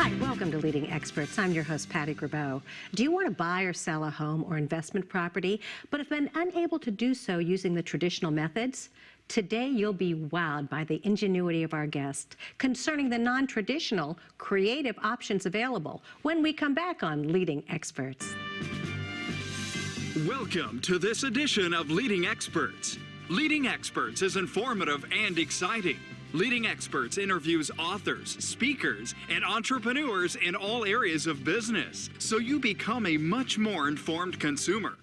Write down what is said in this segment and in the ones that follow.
Hi, welcome to Leading Experts. I'm your host, Patty Grabeau. Do you want to buy or sell a home or investment property, but have been unable to do so using the traditional methods? Today, you'll be wowed by the ingenuity of our guest concerning the non-traditional, creative options available when we come back on Leading Experts. Welcome to this edition of Leading Experts. Leading Experts is informative and exciting. Leading Experts interviews authors, speakers, and entrepreneurs in all areas of business, so you become a much more informed consumer.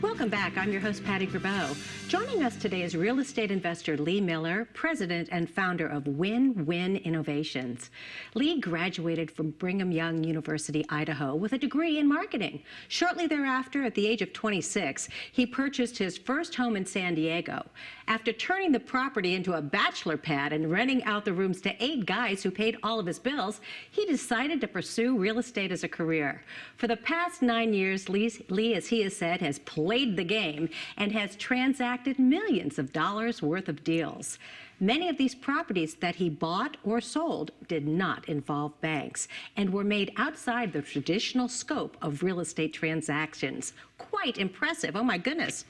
Welcome back. I'm your host, Patty Grabeau. Joining us today is real estate investor Lee Miller, president and founder of WinWin Innovations. Lee graduated from Brigham Young University, Idaho, with a degree in marketing. Shortly thereafter, at the age of 26, he purchased his first home in San Diego. After turning the property into a bachelor pad and renting out the rooms to 8 guys who paid all of his bills, he decided to pursue real estate as a career. For the past 9 years, Lee, as he has said, has played the game and has transacted millions of dollars worth of deals. Many of these properties that he bought or sold did not involve banks and were made outside the traditional scope of real estate transactions. Quite impressive. Oh my goodness,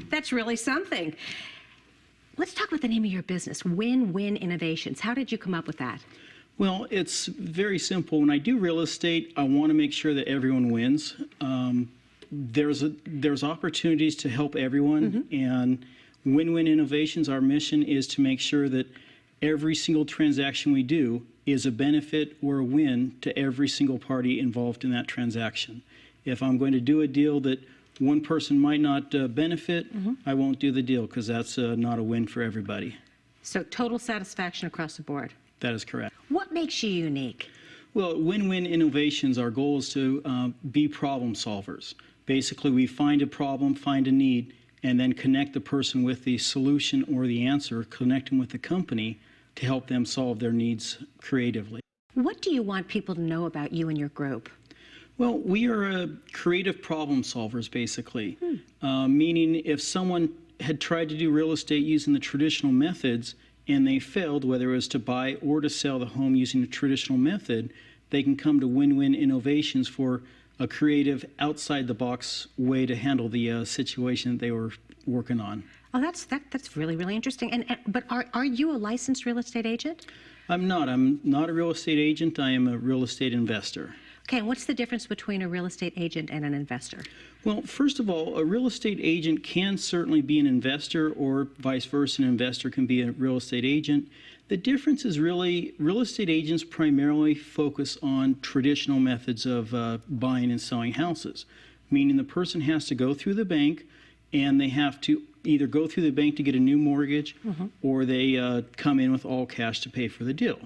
that's really something. Let's talk about the name of your business, WinWin Innovations. How did you come up with that? Well, it's very simple. When I do real estate, I want to make sure that everyone wins. There's opportunities to help everyone, and WinWin Innovations, our mission is to make sure that every single transaction we do is a benefit or a win to every single party involved in that transaction. If I'm going to do a deal that one person might not benefit, I won't do the deal because that's not a win for everybody. So total satisfaction across the board. That is correct. What makes you unique? Well, at WinWin Innovations, our goal is to be problem solvers. Basically, we find a problem, find a need, and then connect the person with the solution or the answer, connect them with the company to help them solve their needs creatively. What do you want people to know about you and your group? Well, we are creative problem solvers, basically, meaning if someone had tried to do real estate using the traditional methods and they failed, whether it was to buy or to sell the home using the traditional method, they can come to WinWin Innovations for a creative, outside-the-box way to handle the situation that they were working on. Oh, that's really, really interesting. But are you a licensed real estate agent? I'm not. I'm not a real estate agent. I am a real estate investor. Okay, and what's the difference between a real estate agent and an investor? Well, first of all, a real estate agent can certainly be an investor, or vice versa, an investor can be a real estate agent. The difference is really real estate agents primarily focus on traditional methods of buying and selling houses, meaning the person has to go through the bank and they have to either go through the bank to get a new mortgage or they come in with all cash to pay for the deal.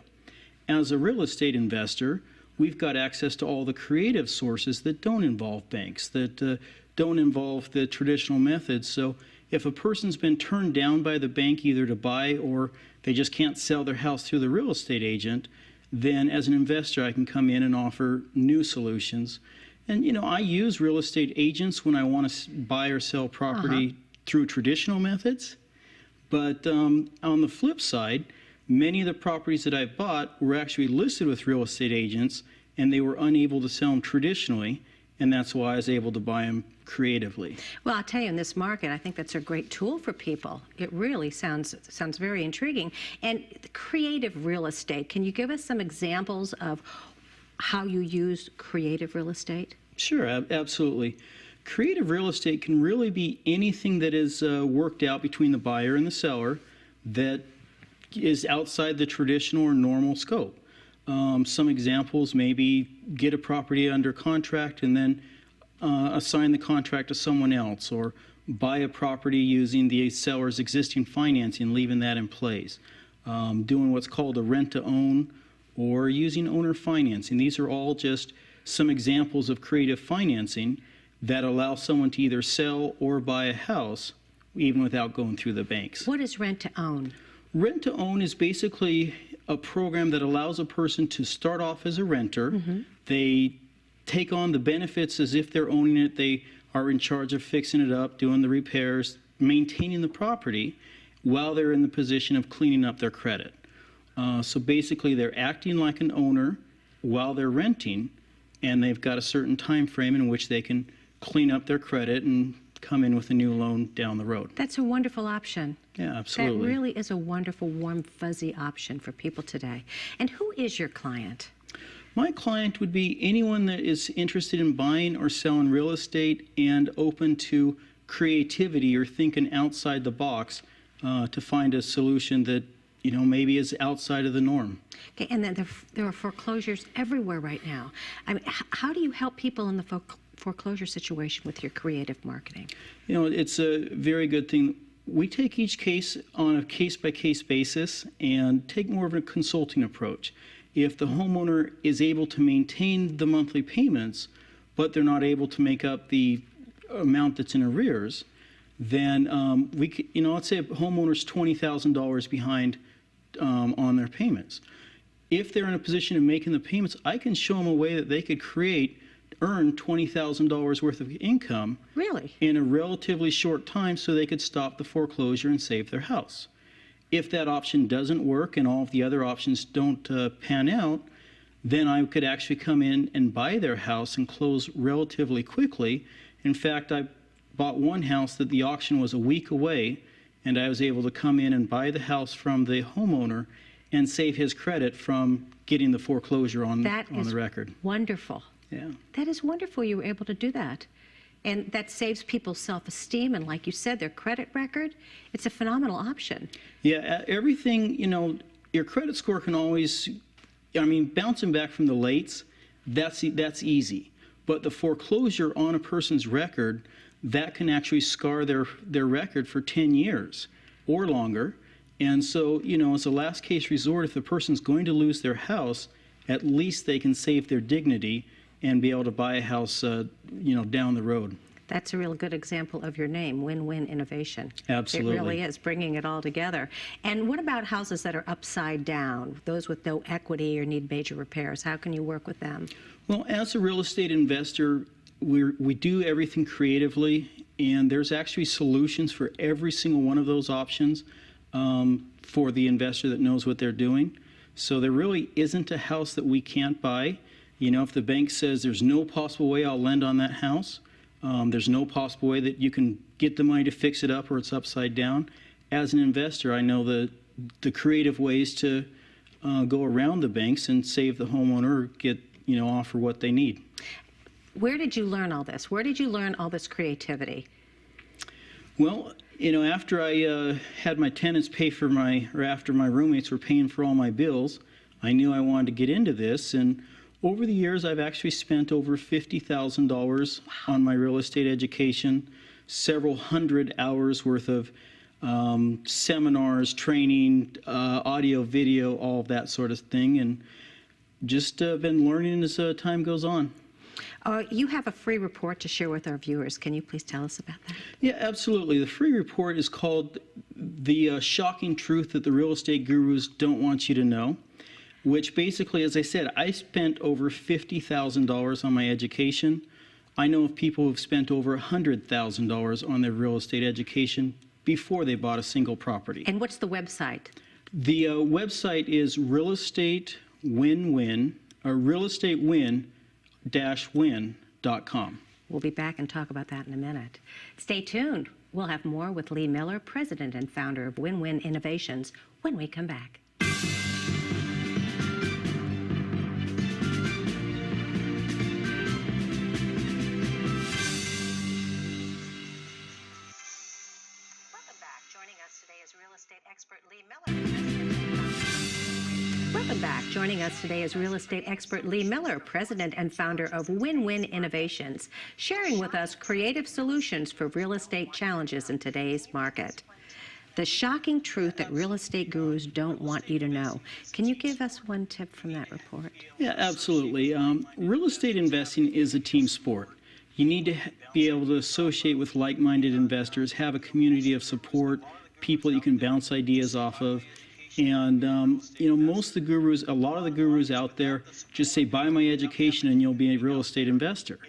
As a real estate investor, we've got access to all the creative sources that don't involve banks, that don't involve the traditional methods. So if a person's been turned down by the bank either to buy or they just can't sell their house through the real estate agent, then as an investor I can come in and offer new solutions. And you know, I use real estate agents when I want to buy or sell property through traditional methods. But on the flip side, many of the properties that I've bought were actually listed with real estate agents and they were unable to sell them traditionally, and that's why I was able to buy them creatively. Well, I'll tell you, in this market, I think that's a great tool for people. It really sounds very intriguing. And creative real estate, can you give us some examples of how you use creative real estate? Sure, absolutely. Creative real estate can really be anything that is worked out between the buyer and the seller that is outside the traditional or normal scope. Some examples, maybe get a property under contract and then assign the contract to someone else, or buy a property using the seller's existing financing, leaving that in place. Doing what's called a rent-to-own, or using owner financing. These are all just some examples of creative financing that allow someone to either sell or buy a house even without going through the banks. What is rent-to-own? Rent-to-own is basically a program that allows a person to start off as a renter. They take on the benefits as if they're owning it. They are in charge of fixing it up, doing the repairs, maintaining the property, while they're in the position of cleaning up their credit. So basically, they're acting like an owner while they're renting, and they've got a certain time frame in which they can clean up their credit and come in with a new loan down the road. That's a wonderful option. Yeah, absolutely. That really is a wonderful, warm, fuzzy option for people today. And who is your client? My client would be anyone that is interested in buying or selling real estate and open to creativity or thinking outside the box to find a solution that maybe is outside of the norm. Okay, and then there are foreclosures everywhere right now. I mean, how do you help people in the foreclosure situation with your creative marketing? It's a very good thing. We take each case on a case-by-case basis and take more of a consulting approach. If the homeowner is able to maintain the monthly payments, but they're not able to make up the amount that's in arrears, then let's say a homeowner's $20,000 behind on their payments. If they're in a position of making the payments, I can show them a way that they could earn $20,000 worth of income Really? in a relatively short time so they could stop the foreclosure and save their house. If that option doesn't work and all of the other options don't pan out, then I could actually come in and buy their house and close relatively quickly. In fact, I bought one house that the auction was a week away, and I was able to come in and buy the house from the homeowner and save his credit from getting the foreclosure on the record. Wonderful. Yeah. That is wonderful you were able to do that. And that saves people's self-esteem and, like you said, their credit record. It's a phenomenal option. Yeah, everything, your credit score can always, bouncing back from the lates, that's easy. But the foreclosure on a person's record, that can actually scar their record for 10 years or longer. And so, as a last case resort, if the person's going to lose their house, at least they can save their dignity and be able to buy a house, down the road. That's a real good example of your name, WinWin Innovation. Absolutely. It really is, bringing it all together. And what about houses that are upside down, those with no equity or need major repairs? How can you work with them? Well, as a real estate investor, we do everything creatively, and there's actually solutions for every single one of those options for the investor that knows what they're doing. So there really isn't a house that we can't buy. If the bank says there's no possible way I'll lend on that house, there's no possible way that you can get the money to fix it up or it's upside down. As an investor, I know the creative ways to go around the banks and save the homeowner or get, offer what they need. Where did you learn all this? Where did you learn all this creativity? Well, after I had my tenants after my roommates were paying for all my bills, I knew I wanted to get into this. And over the years, I've actually spent over $50,000 on my real estate education, several hundred hours worth of seminars, training, audio, video, all of that sort of thing, and just been learning as time goes on. You have a free report to share with our viewers. Can you please tell us about that? Yeah, absolutely. The free report is called The Shocking Truth That the Real Estate Gurus Don't Want You to Know, which basically, as I said, I spent over $50,000 on my education. I know of people who've spent over $100,000 on their real estate education before they bought a single property. And what's the website? The website is Real Estate WinWin, or realestatewin-win.com. We'll be back and talk about that in a minute. Stay tuned. We'll have more with Lee Miller, president and founder of WinWin Innovations, when we come back. Welcome back. Joining us today is real estate expert Lee Miller, president and founder of WinWin Innovations, sharing with us creative solutions for real estate challenges in today's market. The shocking truth that real estate gurus don't want you to know. Can you give us one tip from that report? Yeah, absolutely. Real estate investing is a team sport. You need to be able to associate with like-minded investors, have a community of support, people you can bounce ideas off of. And, most of the gurus, a lot of the gurus out there just say, buy my education and you'll be a real estate investor.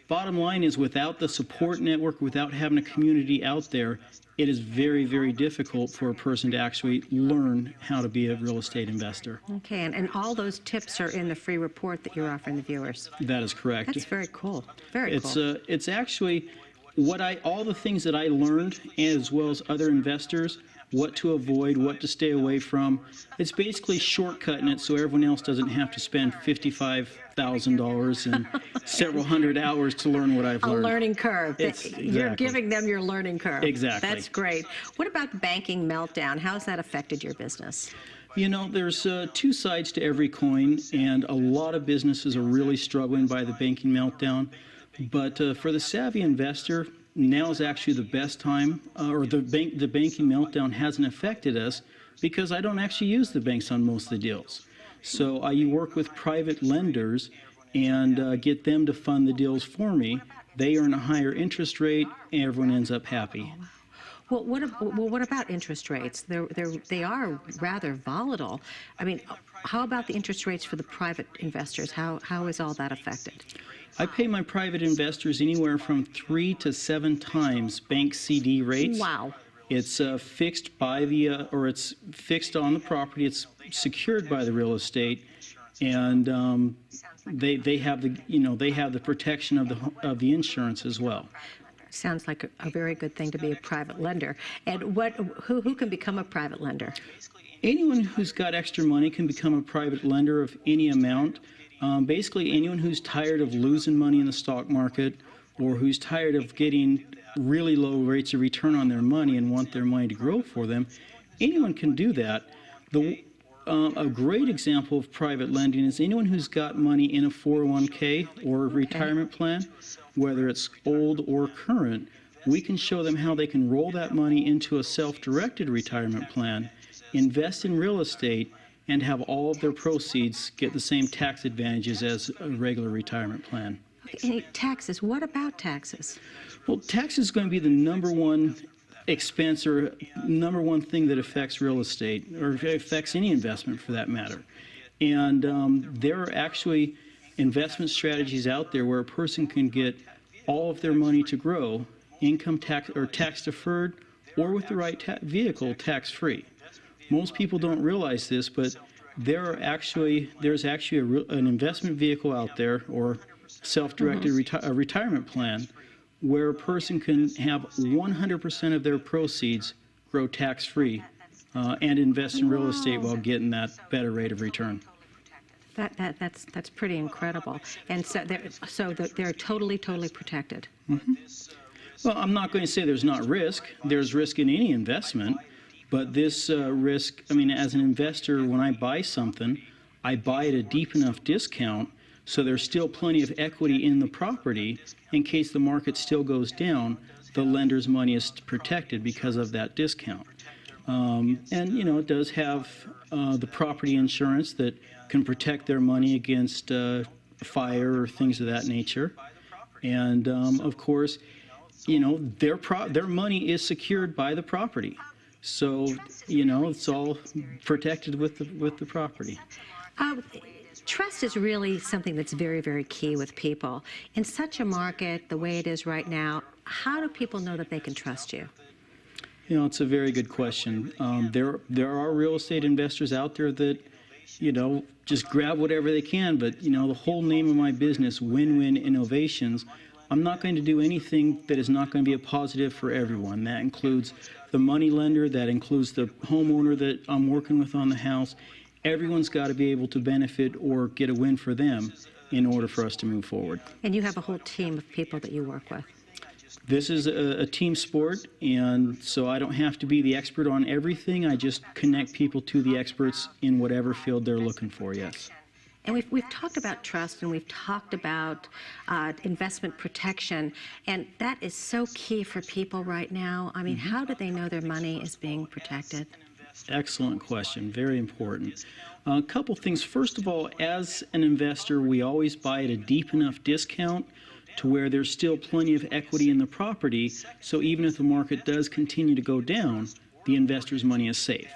Bottom line is, without the support network, without having a community out there, it is very, very difficult for a person to actually learn how to be a real estate investor. Okay, and all those tips are in the free report that you're offering the viewers. That is correct. That's very cool. Very It's cool. it's actually all the things that I learned, as well as other investors, what to avoid, what to stay away from. It's basically shortcutting it so everyone else doesn't have to spend $55,000 and several hundred hours to learn what I've A learned. learning curve. You're Exactly. giving them your learning curve. Exactly. That's great. What about the banking meltdown? How's that affected your business? You know, there's two sides to every coin, and a lot of businesses are really struggling by the banking meltdown. But for the savvy investor, now is actually the best time, or the banking meltdown hasn't affected us because I don't actually use the banks on most of the deals. So I work with private lenders and get them to fund the deals for me. They earn a higher interest rate, and everyone ends up happy. Well, what about interest rates? They are rather volatile. I mean, how about the interest rates for the private investors? How is all that affected? I pay my private investors anywhere from 3 to 7 times bank CD rates. Wow. It's fixed by or it's fixed on the property. It's secured by the real estate, and they have the protection of the insurance as well. Sounds like a very good thing to be a private lender. And who can become a private lender? Anyone who's got extra money can become a private lender of any amount. Basically, anyone who's tired of losing money in the stock market, or who's tired of getting really low rates of return on their money and want their money to grow for them, anyone can do that. A great example of private lending is anyone who's got money in a 401k or a retirement plan, whether it's old or current. We can show them how they can roll that money into a self-directed retirement plan, invest in real estate, and have all of their proceeds get the same tax advantages as a regular retirement plan. Okay, taxes. What about taxes? Well, tax is going to be the number one expense or number one thing that affects real estate, or affects any investment for that matter. And there are actually investment strategies out there where a person can get all of their money to grow, income tax or tax deferred, or with the right vehicle, tax free. Most people don't realize this, but there's actually an investment vehicle out there, or self-directed retirement plan, where a person can have 100% of their proceeds grow tax-free and invest in real estate while getting that better rate of return. That's pretty incredible. And so they're totally protected. Well, I'm not going to say there's not risk. There's risk in any investment. But this risk, I mean, as an investor, when I buy something, I buy at a deep enough discount so there's still plenty of equity in the property in case the market still goes down. The lender's money is protected because of that discount. And, you know, it does have the property insurance that can protect their money against fire or things of that nature. And, of course, you know, their money is secured by the property. So, you know, it's all protected with the property. Trust is really something that's very key with people. In such a market, the way it is right now, how do people know that they can trust you? You know, it's a very good question. There are real estate investors out there that, you know, just grab whatever they can. But, you know, the whole name of my business, WinWin Innovations, I'm not going to do anything that is not going to be a positive for everyone. That includes the money lender, that includes the homeowner that I'm working with on the house. Everyone's got to be able to benefit or get a win for them in order for us to move forward. And you have a whole team of people that you work with. This is a team sport, and so I don't have to be the expert on everything. I just connect people to the experts in whatever field they're looking for, yes. And we've talked about trust, and we've talked about investment protection, and that is so key for people right now. I mean, how do they know their money is being protected? Excellent question. Very important. A couple things. First of all, as an investor, we always buy at a deep enough discount to where there's still plenty of equity in the property, so even if the market does continue to go down, the investor's money is safe.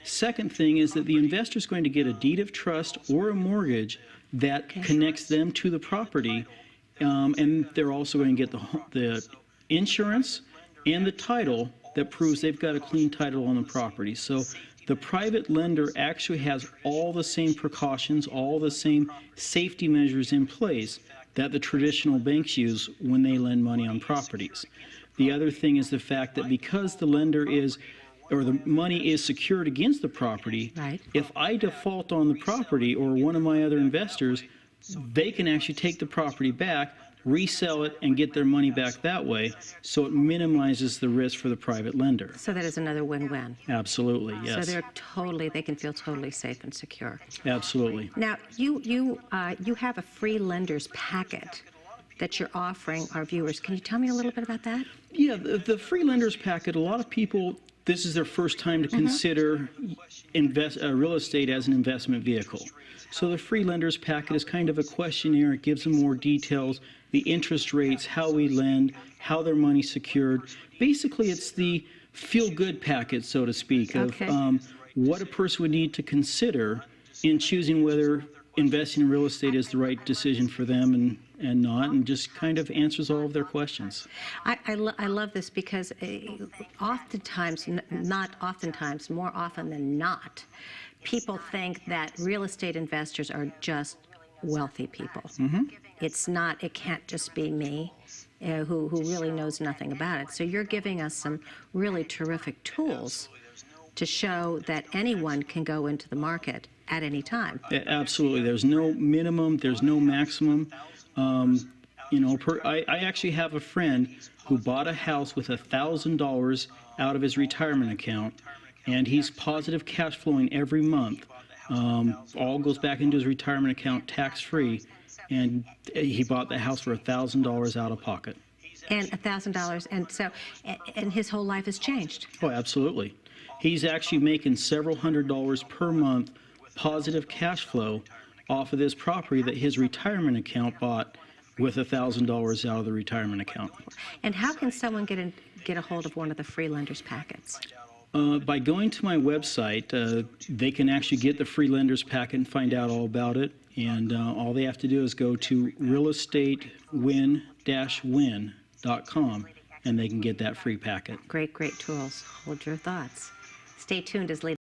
Second thing is that the investor is going to get a deed of trust or a mortgage that connects them to the property, and they're also going to get the insurance and the title that proves they've got a clean title on the property. So the private lender actually has all the same precautions, all the same safety measures in place that the traditional banks use when they lend money on properties. The other thing is the fact that because the lender is, or the money is secured against the property, Right. if I default on the property or one of my other investors, they can actually take the property back, resell it, and get their money back that way. So it minimizes the risk for the private lender. So that is another win-win. Absolutely, yes. So they can feel totally safe and secure. Absolutely. Now, you have a free lenders packet that you're offering our viewers. Can you tell me a little bit about that? Yeah, the free lenders packet, a lot of people, this is their first time to consider real estate as an investment vehicle. So the free lenders packet is kind of a questionnaire. It gives them more details, the interest rates, how we lend, how their money's secured. Basically, it's the feel-good packet, so to speak, of Okay. what a person would need to consider in choosing whether investing in real estate is the right decision for them and not, and just kind of answers all of their questions. I love this because oftentimes, not oftentimes, more often than not, people think that real estate investors are just wealthy people. It's not, it can't just be me who really knows nothing about it. So you're giving us some really terrific tools to show that anyone can go into the market at any time. Absolutely. There's no minimum, there's no maximum. I actually have a friend who bought a house with $1,000 out of his retirement account, and he's positive cash flowing every month. All goes back into his retirement account tax-free, and he bought the house for $1,000 out of pocket. And $1,000, and his whole life has changed. Oh, absolutely. He's actually making several $100s per month positive cash flow off of this property that his retirement account bought with $1,000 out of the retirement account. And how can someone get a hold of one of the free lenders packets? By going to my website, they can actually get the free lenders packet and find out all about it. And all they have to do is go to realestatewin-win.com, and they can get that free packet. Great tools. Hold your thoughts. Stay tuned as Leading